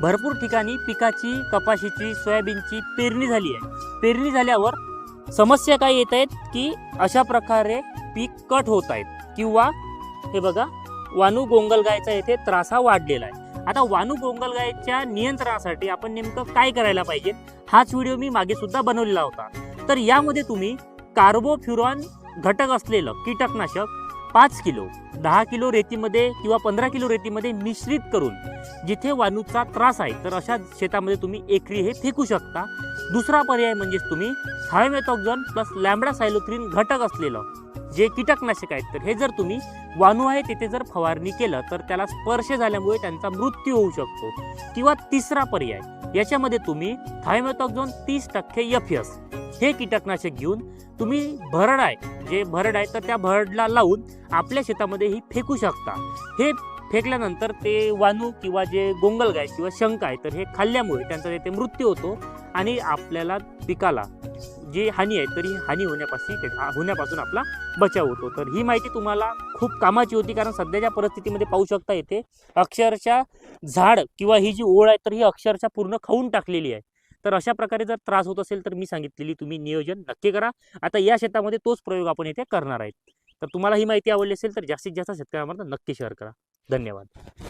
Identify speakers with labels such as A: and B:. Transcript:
A: भरपूर ठिकाणी पिकाची, कपाशीची, सोयाबीनची पेरणी झाली आहे। पेरणी झाल्यावर समस्या काय येत आहेत की अशा प्रकारे पीक कट होत आहेत किंवा हे बघा वानू गोंगलगायचा येथे त्रास हा वाढलेला आहे। आता वानू गोंगलगायच्या नियंत्रणासाठी आपण नेमकं काय करायला पाहिजे, हाच व्हिडिओ मी मागे सुद्धा बनवलेला होता। तर यामध्ये तुम्ही कार्बोफ्युरॉन घटक असलेलं कीटकनाशक 5 किलो 10 किलो रेतीमध्ये किंवा 15 किलो रेतीमध्ये मिश्रित करून जिथे वानूचा त्रास आहे तर अशा शेतामध्ये तुम्ही एकरी हे फेकू शकता। दुसरा पर्याय म्हणजे तुम्ही थायोमेथॉक्झोन प्लस लॅम्बडासायलोथ्रिन घटक असलेलं जे कीटकनाशक आहेत तर हे जर तुम्ही वानू आहे तिथे जर फवारणी केलं तर त्याला स्पर्श झाल्यामुळे त्यांचा मृत्यू होऊ शकतो। किंवा तिसरा पर्याय याच्यामध्ये तुम्ही थायोमेथॉक्झोन 30% FS हे कीटकनाशक घेऊन तुम्ही भरड आहे जे भरड आहे तर त्या भरडला लावून आपल्या शेतामध्ये ही फेकू शकता। हे फेकल्यानंतर ते वानू किंवा जे गोंगलगाय किंवा शंख आहे तर हे खाल्ल्यामुळे त्यांचा तिथे मृत्यू होतो आणि आपल्याला पिकाला जी हानी आहे तर ही हानी होण्यापासून आपला बचाव होतो। तर ही माहिती तुम्हाला खूप कामाची होती, कारण सध्याच्या परिस्थितीमध्ये पाहू शकता येथे अक्षरशः झाड किंवा ही जी ओळ आहे तर ही अक्षरशः पूर्ण खाऊन टाकलेली आहे। तर अशा प्रकारे जर त्रास होत असेल तर मी सांगितलेली तुम्ही नियोजन नक्की करा। आता या शेतामध्ये तोच प्रयोग आपण येथे करणार आहेत। तर तुम्हाला ही माहिती आवडली असेल तर जास्तीत जास्त शेतकऱ्यांपर्यंत नक्की शेअर करा। धन्यवाद।